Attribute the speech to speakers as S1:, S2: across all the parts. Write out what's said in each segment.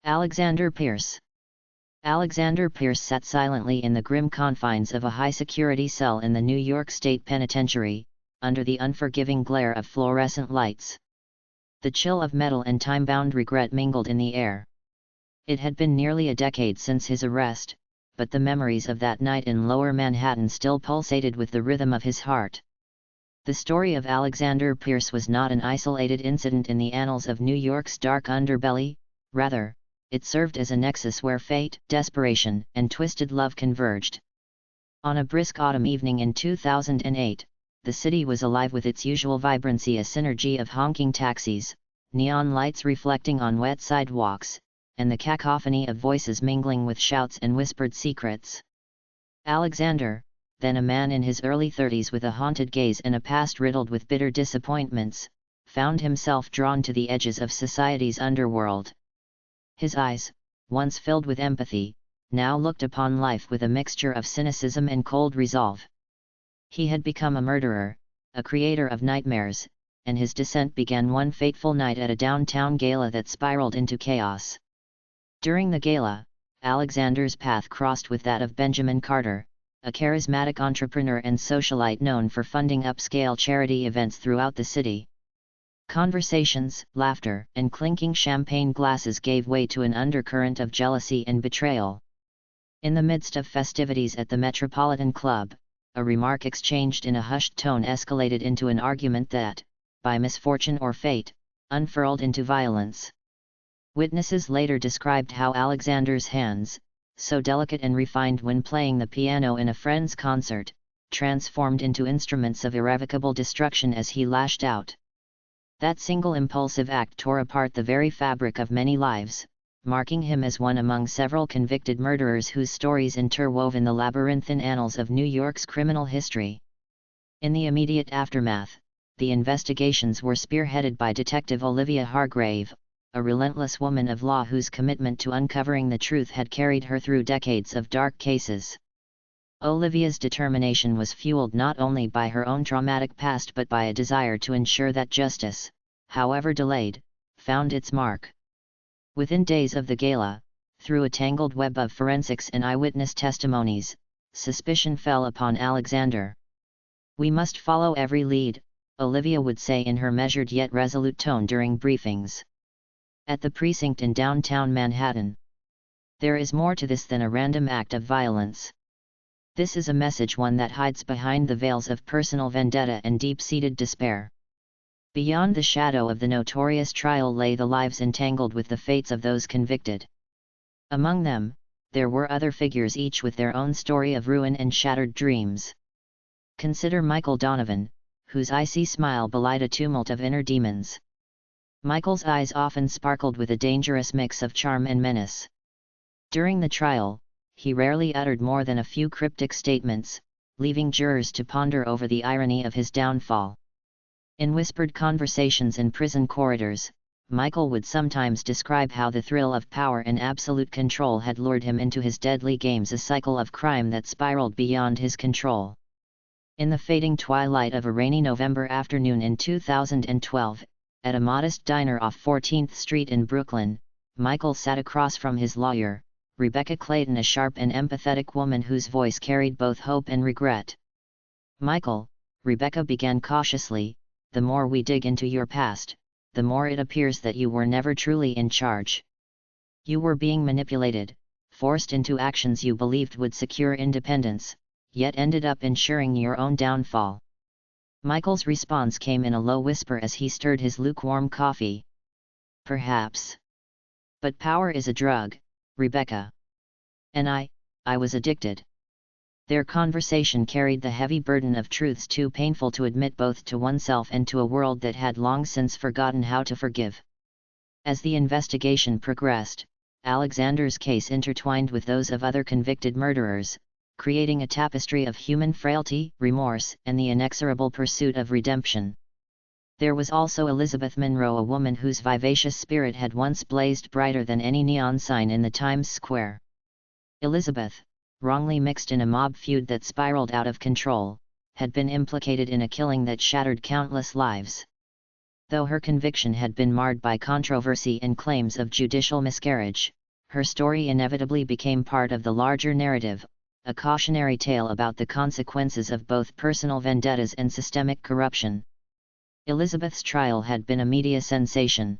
S1: Alexander Pierce. Alexander Pierce sat silently in the grim confines of a high-security cell in the New York State Penitentiary, under the unforgiving glare of fluorescent lights. The chill of metal and time-bound regret mingled in the air. It had been nearly a decade since his arrest, but the memories of that night in Lower Manhattan still pulsated with the rhythm of his heart. The story of Alexander Pierce was not an isolated incident in the annals of New York's dark underbelly, rather, it served as a nexus where fate, desperation, and twisted love converged. On a brisk autumn evening in 2008, the city was alive with its usual vibrancy, a synergy of honking taxis, neon lights reflecting on wet sidewalks, and the cacophony of voices mingling with shouts and whispered secrets. Alexander, then a man in his early 30s with a haunted gaze and a past riddled with bitter disappointments, found himself drawn to the edges of society's underworld. His eyes, once filled with empathy, now looked upon life with a mixture of cynicism and cold resolve. He had become a murderer, a creator of nightmares, and his descent began one fateful night at a downtown gala that spiraled into chaos. During the gala, Alexander's path crossed with that of Benjamin Carter, a charismatic entrepreneur and socialite known for funding upscale charity events throughout the city. Conversations, laughter, and clinking champagne glasses gave way to an undercurrent of jealousy and betrayal. In the midst of festivities at the Metropolitan Club, a remark exchanged in a hushed tone escalated into an argument that, by misfortune or fate, unfurled into violence. Witnesses later described how Alexander's hands, so delicate and refined when playing the piano in a friend's concert, transformed into instruments of irrevocable destruction as he lashed out. That single impulsive act tore apart the very fabric of many lives, marking him as one among several convicted murderers whose stories interwoven the labyrinthine annals of New York's criminal history. In the immediate aftermath, the investigations were spearheaded by Detective Olivia Hargrave, a relentless woman of law whose commitment to uncovering the truth had carried her through decades of dark cases. Olivia's determination was fueled not only by her own traumatic past but by a desire to ensure that justice, however delayed, found its mark. Within days of the gala, through a tangled web of forensics and eyewitness testimonies, suspicion fell upon Alexander. "We must follow every lead," Olivia would say in her measured yet resolute tone during briefings. At the precinct in downtown Manhattan. There is more to this than a random act of violence. This is a message, one that hides behind the veils of personal vendetta and deep-seated despair. Beyond the shadow of the notorious trial lay the lives entangled with the fates of those convicted. Among them, there were other figures, each with their own story of ruin and shattered dreams. Consider Michael Donovan, whose icy smile belied a tumult of inner demons. Michael's eyes often sparkled with a dangerous mix of charm and menace. During the trial, he rarely uttered more than a few cryptic statements, leaving jurors to ponder over the irony of his downfall. In whispered conversations in prison corridors, Michael would sometimes describe how the thrill of power and absolute control had lured him into his deadly games, a cycle of crime that spiraled beyond his control. In the fading twilight of a rainy November afternoon in 2012, at a modest diner off 14th Street in Brooklyn, Michael sat across from his lawyer, Rebecca Clayton, a sharp and empathetic woman whose voice carried both hope and regret. "Michael," Rebecca began cautiously, "the more we dig into your past, the more it appears that you were never truly in charge. You were being manipulated, forced into actions you believed would secure independence, yet ended up ensuring your own downfall." Michael's response came in a low whisper as he stirred his lukewarm coffee. "Perhaps. But power is a drug, Rebecca. And I was addicted." Their conversation carried the heavy burden of truths too painful to admit both to oneself and to a world that had long since forgotten how to forgive. As the investigation progressed, Alexander's case intertwined with those of other convicted murderers, creating a tapestry of human frailty, remorse, and the inexorable pursuit of redemption. There was also Elizabeth Monroe, a woman whose vivacious spirit had once blazed brighter than any neon sign in the Times Square. Elizabeth, wrongly mixed in a mob feud that spiraled out of control, had been implicated in a killing that shattered countless lives. Though her conviction had been marred by controversy and claims of judicial miscarriage, her story inevitably became part of the larger narrative, a cautionary tale about the consequences of both personal vendettas and systemic corruption. Elizabeth's trial had been a media sensation.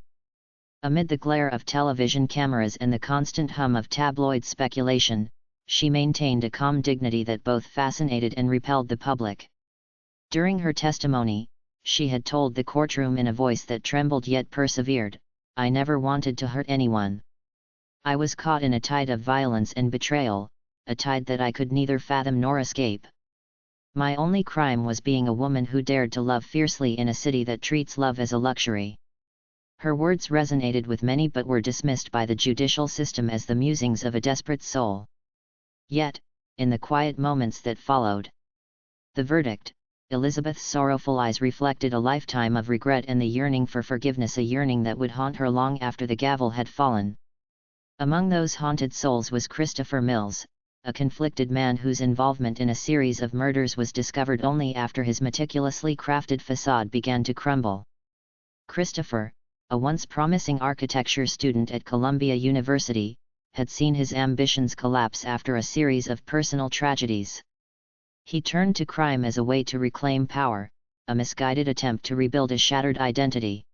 S1: Amid the glare of television cameras and the constant hum of tabloid speculation, she maintained a calm dignity that both fascinated and repelled the public. During her testimony, she had told the courtroom in a voice that trembled yet persevered, "I never wanted to hurt anyone. I was caught in a tide of violence and betrayal, a tide that I could neither fathom nor escape. My only crime was being a woman who dared to love fiercely in a city that treats love as a luxury." Her words resonated with many but were dismissed by the judicial system as the musings of a desperate soul. Yet, in the quiet moments that followed the verdict, Elizabeth's sorrowful eyes reflected a lifetime of regret and the yearning for forgiveness, a yearning that would haunt her long after the gavel had fallen. Among those haunted souls was Christopher Mills, a conflicted man whose involvement in a series of murders was discovered only after his meticulously crafted facade began to crumble. Christopher, a once promising architecture student at Columbia University, had seen his ambitions collapse after a series of personal tragedies. He turned to crime as a way to reclaim power, a misguided attempt to rebuild a shattered identity.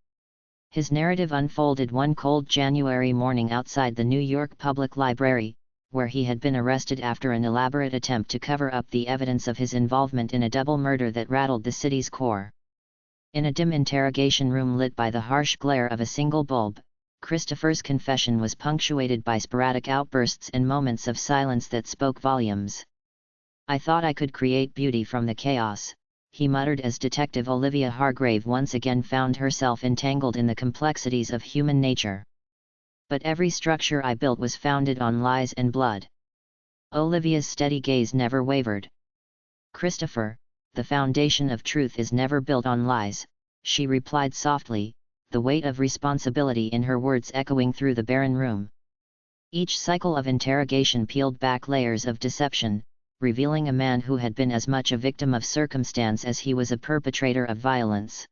S1: His narrative unfolded one cold January morning outside the New York Public Library, where he had been arrested after an elaborate attempt to cover up the evidence of his involvement in a double murder that rattled the city's core. In a dim interrogation room lit by the harsh glare of a single bulb, Christopher's confession was punctuated by sporadic outbursts and moments of silence that spoke volumes. "I thought I could create beauty from the chaos," he muttered as Detective Olivia Hargrave once again found herself entangled in the complexities of human nature. "But every structure I built was founded on lies and blood." Olivia's steady gaze never wavered. "Christopher, the foundation of truth is never built on lies," she replied softly, the weight of responsibility in her words echoing through the barren room. Each cycle of interrogation peeled back layers of deception, revealing a man who had been as much a victim of circumstance as he was a perpetrator of violence.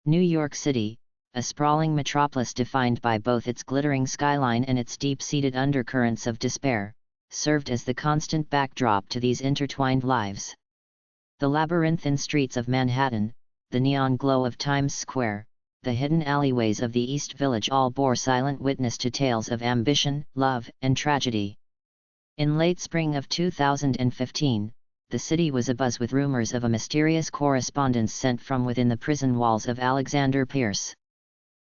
S1: New York City, a sprawling metropolis defined by both its glittering skyline and its deep-seated undercurrents of despair, served as the constant backdrop to these intertwined lives. The labyrinthine streets of Manhattan, the neon glow of Times Square, the hidden alleyways of the East Village all bore silent witness to tales of ambition, love, and tragedy. In late spring of 2015, the city was abuzz with rumors of a mysterious correspondence sent from within the prison walls of Alexander Pierce.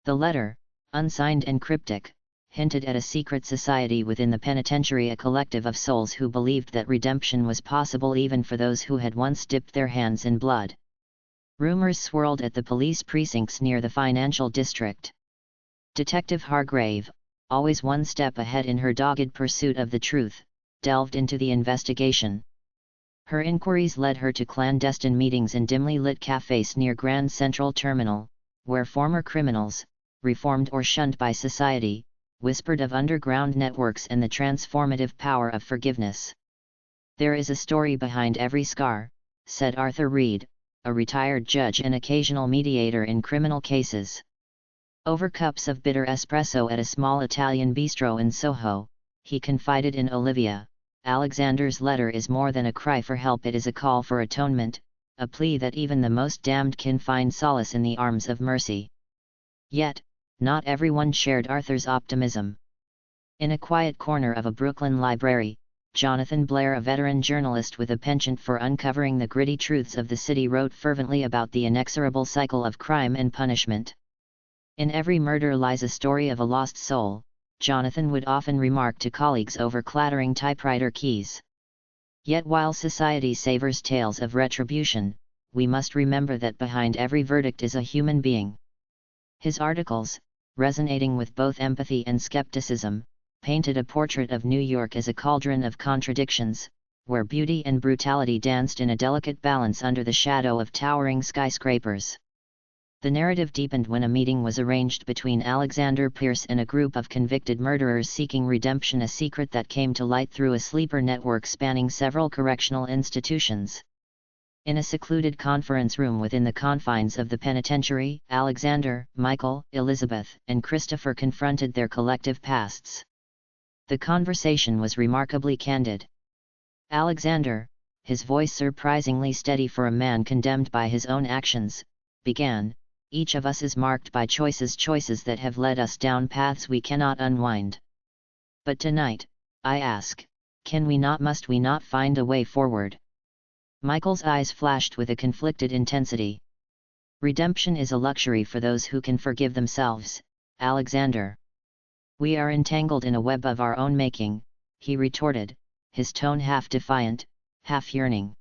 S1: The letter, unsigned and cryptic, hinted at a secret society within the penitentiary, a collective of souls who believed that redemption was possible even for those who had once dipped their hands in blood. Rumors swirled at the police precincts near the financial district. Detective Hargrave, always one step ahead in her dogged pursuit of the truth, delved into the investigation. Her inquiries led her to clandestine meetings in dimly lit cafes near Grand Central Terminal, where former criminals, reformed or shunned by society, whispered of underground networks and the transformative power of forgiveness. "There is a story behind every scar," said Arthur Reed, a retired judge and occasional mediator in criminal cases. Over cups of bitter espresso at a small Italian bistro in Soho, he confided in Olivia, "Alexander's letter is more than a cry for help, it is a call for atonement, a plea that even the most damned can find solace in the arms of mercy." Yet, not everyone shared Arthur's optimism. In a quiet corner of a Brooklyn library, Jonathan Blair, a veteran journalist with a penchant for uncovering the gritty truths of the city, wrote fervently about the inexorable cycle of crime and punishment. "In every murder lies a story of a lost soul," Jonathan would often remark to colleagues over clattering typewriter keys. Yet while society savors tales of retribution, we must remember that behind every verdict is a human being. His articles, resonating with both empathy and skepticism, painted a portrait of New York as a cauldron of contradictions, where beauty and brutality danced in a delicate balance under the shadow of towering skyscrapers. The narrative deepened when a meeting was arranged between Alexander Pierce and a group of convicted murderers seeking redemption, a secret that came to light through a sleeper network spanning several correctional institutions. In a secluded conference room within the confines of the penitentiary, Alexander, Michael, Elizabeth, and Christopher confronted their collective pasts. The conversation was remarkably candid. Alexander, his voice surprisingly steady for a man condemned by his own actions, began, "Each of us is marked by choices that have led us down paths we cannot unwind. But tonight, I ask, must we not find a way forward?" Michael's eyes flashed with a conflicted intensity. "Redemption is a luxury for those who can forgive themselves, Alexander. We are entangled in a web of our own making," he retorted, his tone half defiant, half yearning.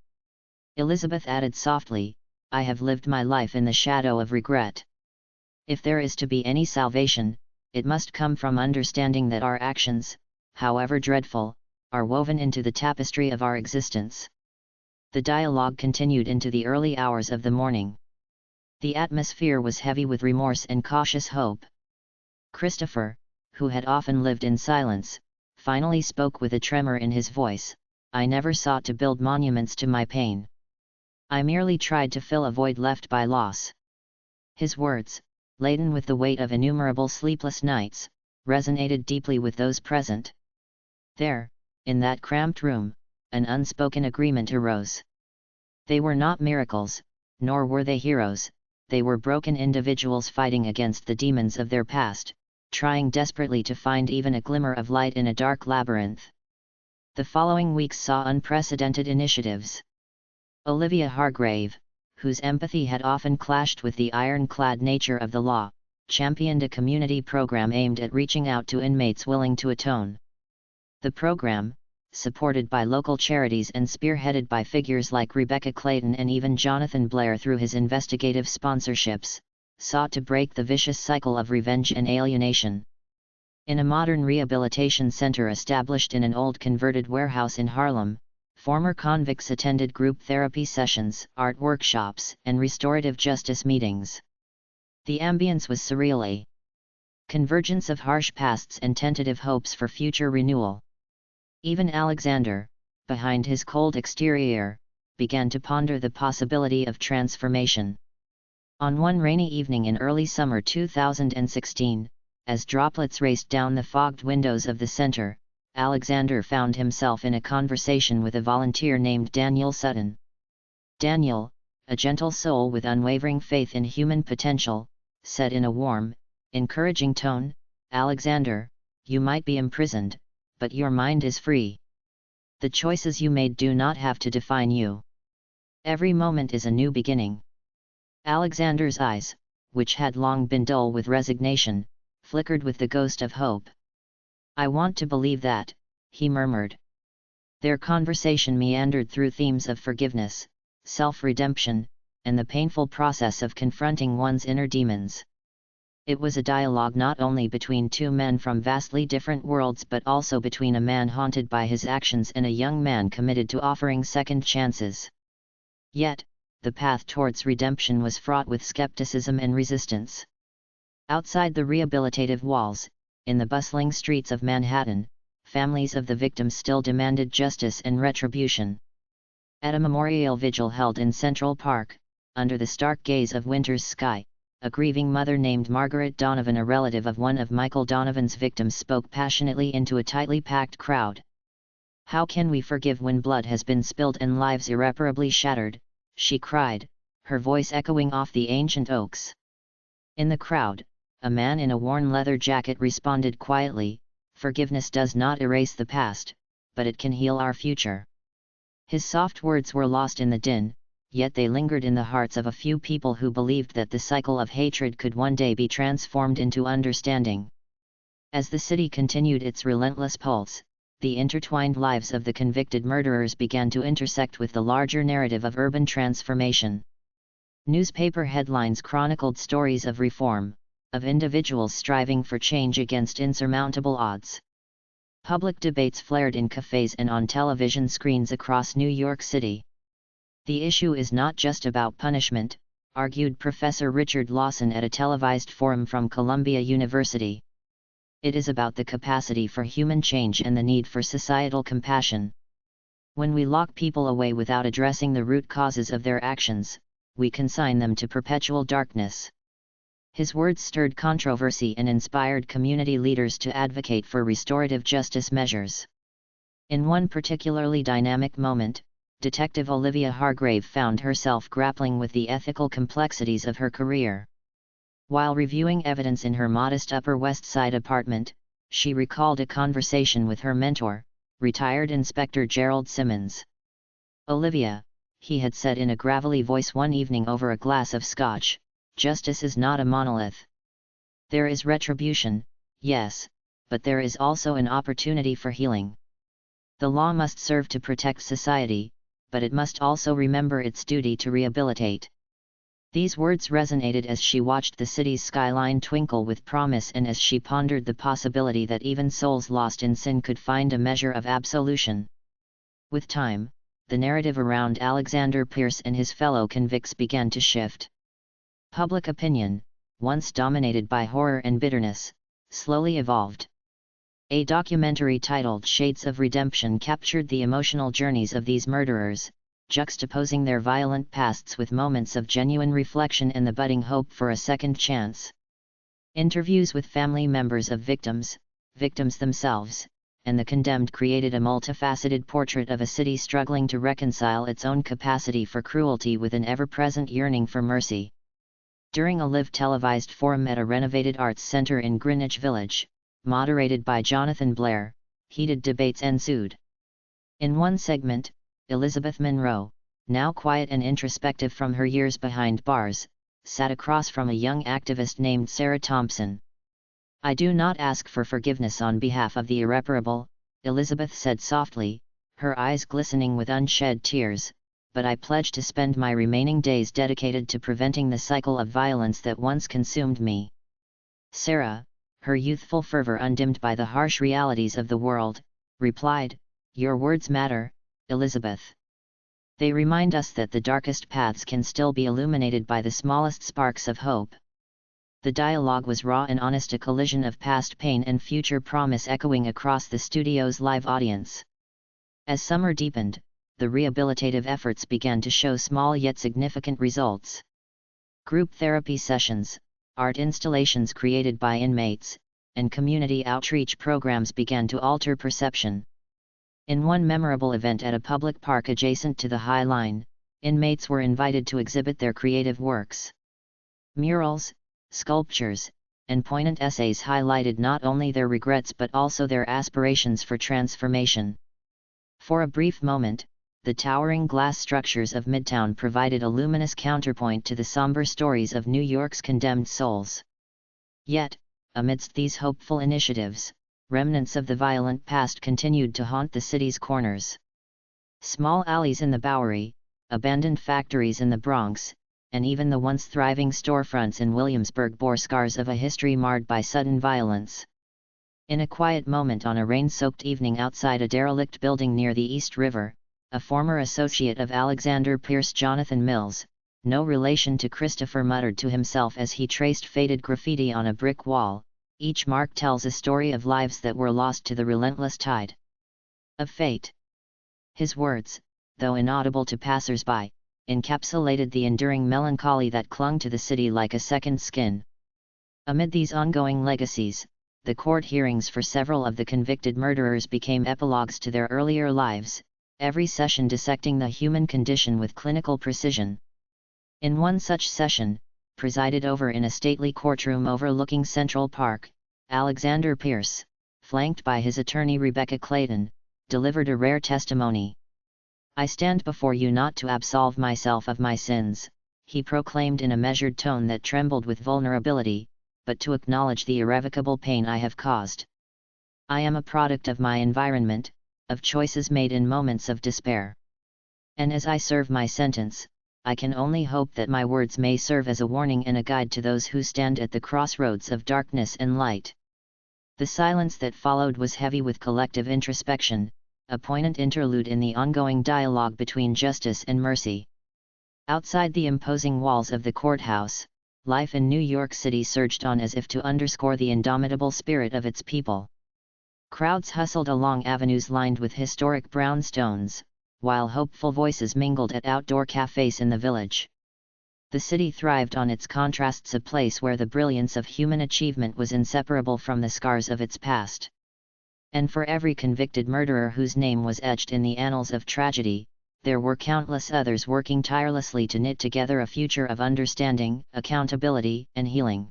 S1: Elizabeth added softly, "I have lived my life in the shadow of regret. If there is to be any salvation, it must come from understanding that our actions, however dreadful, are woven into the tapestry of our existence." The dialogue continued into the early hours of the morning. The atmosphere was heavy with remorse and cautious hope. Christopher, who had often lived in silence, finally spoke with a tremor in his voice, "I never sought to build monuments to my pain. I merely tried to fill a void left by loss." His words, laden with the weight of innumerable sleepless nights, resonated deeply with those present. There, in that cramped room, an unspoken agreement arose. They were not miracles, nor were they heroes, they were broken individuals fighting against the demons of their past, trying desperately to find even a glimmer of light in a dark labyrinth. The following weeks saw unprecedented initiatives. Olivia Hargrave, whose empathy had often clashed with the ironclad nature of the law, championed a community program aimed at reaching out to inmates willing to atone. The program, supported by local charities and spearheaded by figures like Rebecca Clayton and even Jonathan Blair through his investigative sponsorships, sought to break the vicious cycle of revenge and alienation. In a modern rehabilitation center established in an old converted warehouse in Harlem, former convicts attended group therapy sessions, art workshops, and restorative justice meetings. The ambience was surreal, a convergence of harsh pasts and tentative hopes for future renewal. Even Alexander, behind his cold exterior, began to ponder the possibility of transformation. On one rainy evening in early summer 2016, as droplets raced down the fogged windows of the center, Alexander found himself in a conversation with a volunteer named Daniel Sutton. Daniel, a gentle soul with unwavering faith in human potential, said in a warm, encouraging tone, "Alexander, you might be imprisoned, but your mind is free. The choices you made do not have to define you. Every moment is a new beginning." Alexander's eyes, which had long been dull with resignation, flickered with the ghost of hope. "I want to believe that," he murmured. Their conversation meandered through themes of forgiveness, self-redemption, and the painful process of confronting one's inner demons. It was a dialogue not only between two men from vastly different worlds but also between a man haunted by his actions and a young man committed to offering second chances. Yet, the path towards redemption was fraught with skepticism and resistance. Outside the rehabilitative walls, in the bustling streets of Manhattan, families of the victims still demanded justice and retribution. At a memorial vigil held in Central Park, under the stark gaze of winter's sky, a grieving mother named Margaret Donovan, a relative of one of Michael Donovan's victims, spoke passionately into a tightly packed crowd. "How can we forgive when blood has been spilled and lives irreparably shattered?" she cried, her voice echoing off the ancient oaks. In the crowd, a man in a worn leather jacket responded quietly, "Forgiveness does not erase the past, but it can heal our future." His soft words were lost in the din, yet they lingered in the hearts of a few people who believed that the cycle of hatred could one day be transformed into understanding. As the city continued its relentless pulse, the intertwined lives of the convicted murderers began to intersect with the larger narrative of urban transformation. Newspaper headlines chronicled stories of reform, of individuals striving for change against insurmountable odds. Public debates flared in cafes and on television screens across New York City. "The issue is not just about punishment," argued Professor Richard Lawson at a televised forum from Columbia University. "It is about the capacity for human change and the need for societal compassion. When we lock people away without addressing the root causes of their actions, we consign them to perpetual darkness." His words stirred controversy and inspired community leaders to advocate for restorative justice measures. In one particularly dynamic moment, Detective Olivia Hargrave found herself grappling with the ethical complexities of her career. While reviewing evidence in her modest Upper West Side apartment, she recalled a conversation with her mentor, retired Inspector Gerald Simmons. "Olivia," he had said in a gravelly voice one evening over a glass of scotch, "justice is not a monolith. There is retribution, yes, but there is also an opportunity for healing. The law must serve to protect society, but it must also remember its duty to rehabilitate." These words resonated as she watched the city's skyline twinkle with promise and as she pondered the possibility that even souls lost in sin could find a measure of absolution. With time, the narrative around Alexander Pierce and his fellow convicts began to shift. Public opinion, once dominated by horror and bitterness, slowly evolved. A documentary titled Shades of Redemption captured the emotional journeys of these murderers, juxtaposing their violent pasts with moments of genuine reflection and the budding hope for a second chance. Interviews with family members of victims, victims themselves, and the condemned created a multifaceted portrait of a city struggling to reconcile its own capacity for cruelty with an ever-present yearning for mercy. During a live televised forum at a renovated arts center in Greenwich Village, moderated by Jonathan Blair, heated debates ensued. In one segment, Elizabeth Monroe, now quiet and introspective from her years behind bars, sat across from a young activist named Sarah Thompson. "I do not ask for forgiveness on behalf of the irreparable," Elizabeth said softly, her eyes glistening with unshed tears, "but I pledge to spend my remaining days dedicated to preventing the cycle of violence that once consumed me." Sarah, her youthful fervor undimmed by the harsh realities of the world, replied, "Your words matter, Elizabeth. They remind us that the darkest paths can still be illuminated by the smallest sparks of hope." The dialogue was raw and honest, a collision of past pain and future promise echoing across the studio's live audience. As summer deepened, the rehabilitative efforts began to show small yet significant results. Group therapy sessions, art installations created by inmates, and community outreach programs began to alter perception. In one memorable event at a public park adjacent to the High Line, inmates were invited to exhibit their creative works. Murals, sculptures, and poignant essays highlighted not only their regrets but also their aspirations for transformation. For a brief moment, the towering glass structures of Midtown provided a luminous counterpoint to the somber stories of New York's condemned souls. Yet, amidst these hopeful initiatives, remnants of the violent past continued to haunt the city's corners. Small alleys in the Bowery, abandoned factories in the Bronx, and even the once thriving storefronts in Williamsburg bore scars of a history marred by sudden violence. In a quiet moment on a rain-soaked evening outside a derelict building near the East River, a former associate of Alexander Pierce, Jonathan Mills, no relation to Christopher, muttered to himself as he traced faded graffiti on a brick wall, "Each mark tells a story of lives that were lost to the relentless tide of fate." His words, though inaudible to passers-by, encapsulated the enduring melancholy that clung to the city like a second skin. Amid these ongoing legacies, the court hearings for several of the convicted murderers became epilogues to their earlier lives, every session dissecting the human condition with clinical precision. In one such session, presided over in a stately courtroom overlooking Central Park, Alexander Pierce, flanked by his attorney Rebecca Clayton, delivered a rare testimony. "I stand before you not to absolve myself of my sins," he proclaimed in a measured tone that trembled with vulnerability, "but to acknowledge the irrevocable pain I have caused. I am a product of my environment, of choices made in moments of despair. And as I serve my sentence, I can only hope that my words may serve as a warning and a guide to those who stand at the crossroads of darkness and light." The silence that followed was heavy with collective introspection, a poignant interlude in the ongoing dialogue between justice and mercy. Outside the imposing walls of the courthouse, life in New York City surged on as if to underscore the indomitable spirit of its people. Crowds hustled along avenues lined with historic brownstones, while hopeful voices mingled at outdoor cafes in the village. The city thrived on its contrasts, a place where the brilliance of human achievement was inseparable from the scars of its past. And for every convicted murderer whose name was etched in the annals of tragedy, there were countless others working tirelessly to knit together a future of understanding, accountability, and healing.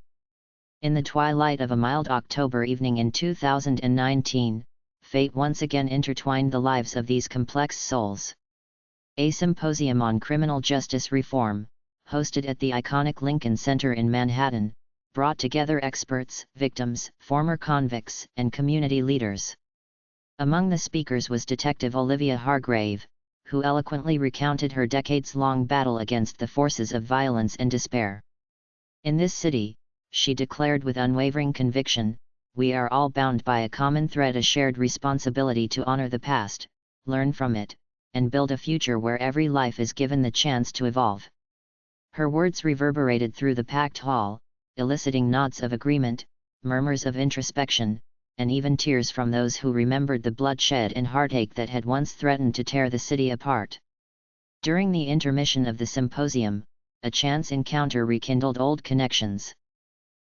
S1: In the twilight of a mild October evening in 2019, fate once again intertwined the lives of these complex souls. A symposium on criminal justice reform, hosted at the iconic Lincoln Center in Manhattan, brought together experts, victims, former convicts, and community leaders. Among the speakers was Detective Olivia Hargrave, who eloquently recounted her decades-long battle against the forces of violence and despair. In this city, she declared with unwavering conviction, we are all bound by a common thread, a shared responsibility to honor the past, learn from it, and build a future where every life is given the chance to evolve. Her words reverberated through the packed hall, eliciting nods of agreement, murmurs of introspection, and even tears from those who remembered the bloodshed and heartache that had once threatened to tear the city apart. During the intermission of the symposium, a chance encounter rekindled old connections.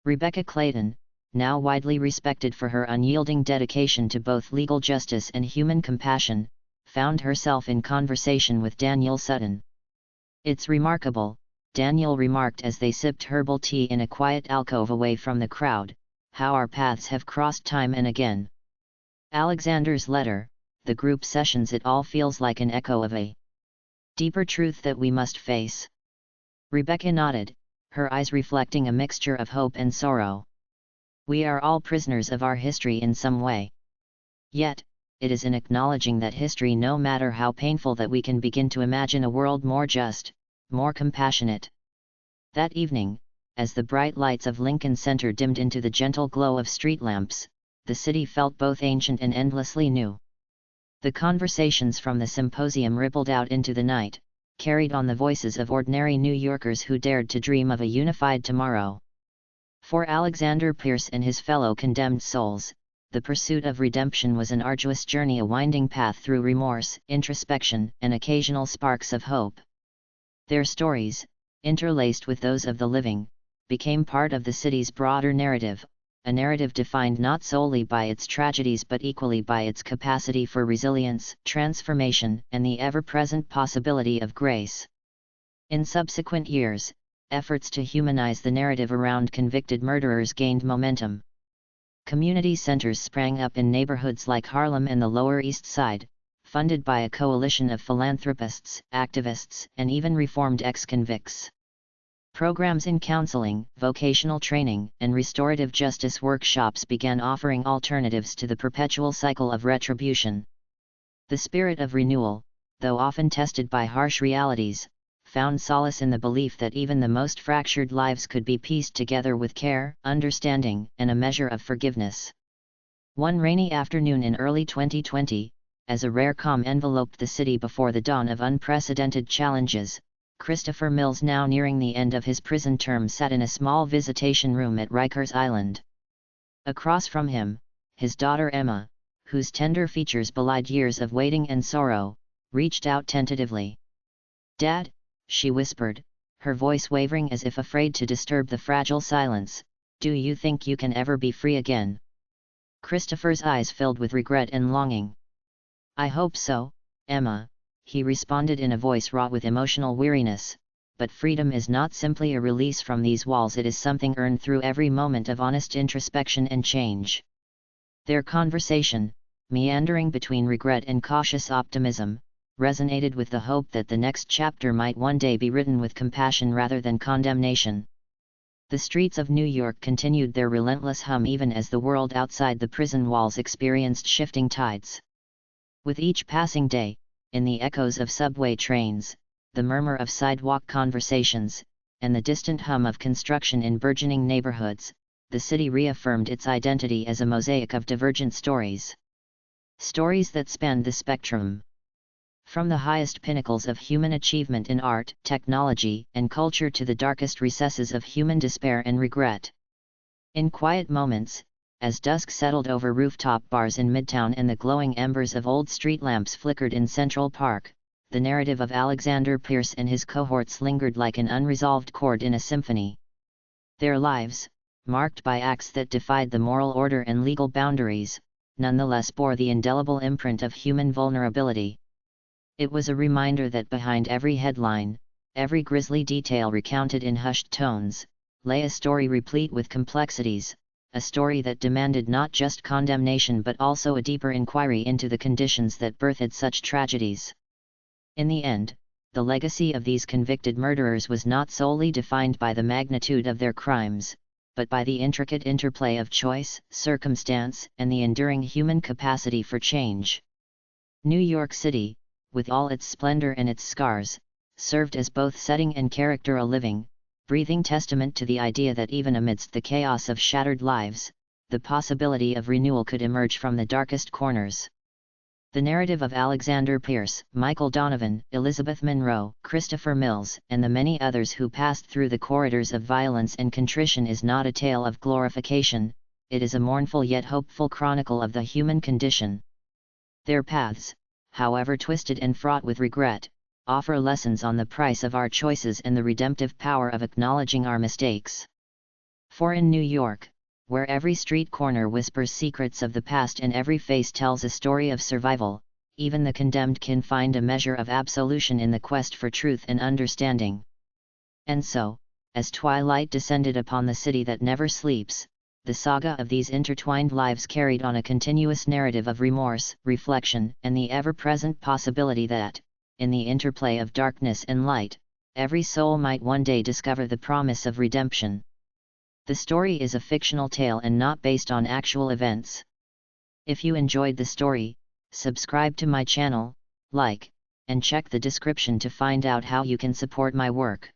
S1: Rebecca Clayton, now widely respected for her unyielding dedication to both legal justice and human compassion, found herself in conversation with Daniel Sutton. "It's remarkable," Daniel remarked as they sipped herbal tea in a quiet alcove away from the crowd, "how our paths have crossed time and again. Alexander's letter, the group sessions, it all feels like an echo of a deeper truth that we must face." Rebecca nodded, her eyes reflecting a mixture of hope and sorrow. "We are all prisoners of our history in some way. Yet, it is in acknowledging that history, no matter how painful, that we can begin to imagine a world more just, more compassionate." That evening, as the bright lights of Lincoln Center dimmed into the gentle glow of street lamps, the city felt both ancient and endlessly new. The conversations from the symposium rippled out into the night, carried on the voices of ordinary New Yorkers who dared to dream of a unified tomorrow. For Alexander Pierce and his fellow condemned souls, the pursuit of redemption was an arduous journey, a winding path through remorse, introspection, and occasional sparks of hope. Their stories, interlaced with those of the living, became part of the city's broader narrative, a narrative defined not solely by its tragedies but equally by its capacity for resilience, transformation, and the ever-present possibility of grace. In subsequent years, efforts to humanize the narrative around convicted murderers gained momentum. Community centers sprang up in neighborhoods like Harlem and the Lower East Side, funded by a coalition of philanthropists, activists, and even reformed ex-convicts. Programs in counseling, vocational training, and restorative justice workshops began offering alternatives to the perpetual cycle of retribution. The spirit of renewal, though often tested by harsh realities, found solace in the belief that even the most fractured lives could be pieced together with care, understanding, and a measure of forgiveness. One rainy afternoon in early 2020, as a rare calm enveloped the city before the dawn of unprecedented challenges, Christopher Mills, now nearing the end of his prison term, sat in a small visitation room at Rikers Island. Across from him, his daughter Emma, whose tender features belied years of waiting and sorrow, reached out tentatively. "Dad," she whispered, her voice wavering as if afraid to disturb the fragile silence, "do you think you can ever be free again?" Christopher's eyes filled with regret and longing. "I hope so, Emma," he responded in a voice wrought with emotional weariness, "but freedom is not simply a release from these walls, it is something earned through every moment of honest introspection and change." Their conversation, meandering between regret and cautious optimism, resonated with the hope that the next chapter might one day be written with compassion rather than condemnation. The streets of New York continued their relentless hum even as the world outside the prison walls experienced shifting tides. With each passing day, in the echoes of subway trains, the murmur of sidewalk conversations, and the distant hum of construction in burgeoning neighborhoods, the city reaffirmed its identity as a mosaic of divergent stories. Stories that spanned the spectrum. From the highest pinnacles of human achievement in art, technology, and culture to the darkest recesses of human despair and regret. In quiet moments, as dusk settled over rooftop bars in Midtown and the glowing embers of old street lamps flickered in Central Park, the narrative of Alexander Pierce and his cohorts lingered like an unresolved chord in a symphony. Their lives, marked by acts that defied the moral order and legal boundaries, nonetheless bore the indelible imprint of human vulnerability. It was a reminder that behind every headline, every grisly detail recounted in hushed tones, lay a story replete with complexities, a story that demanded not just condemnation but also a deeper inquiry into the conditions that birthed such tragedies. In the end, the legacy of these convicted murderers was not solely defined by the magnitude of their crimes, but by the intricate interplay of choice, circumstance, and the enduring human capacity for change. New York City, with all its splendor and its scars, served as both setting and character, a living, breathing testament to the idea that even amidst the chaos of shattered lives, the possibility of renewal could emerge from the darkest corners. The narrative of Alexander Pierce, Michael Donovan, Elizabeth Monroe, Christopher Mills, and the many others who passed through the corridors of violence and contrition is not a tale of glorification, it is a mournful yet hopeful chronicle of the human condition. Their paths, however twisted and fraught with regret, offer lessons on the price of our choices and the redemptive power of acknowledging our mistakes. For in New York, where every street corner whispers secrets of the past and every face tells a story of survival, even the condemned can find a measure of absolution in the quest for truth and understanding. And so, as twilight descended upon the city that never sleeps, the saga of these intertwined lives carried on a continuous narrative of remorse, reflection, and the ever-present possibility that, in the interplay of darkness and light, every soul might one day discover the promise of redemption. The story is a fictional tale and not based on actual events. If you enjoyed the story, subscribe to my channel, like, and check the description to find out how you can support my work.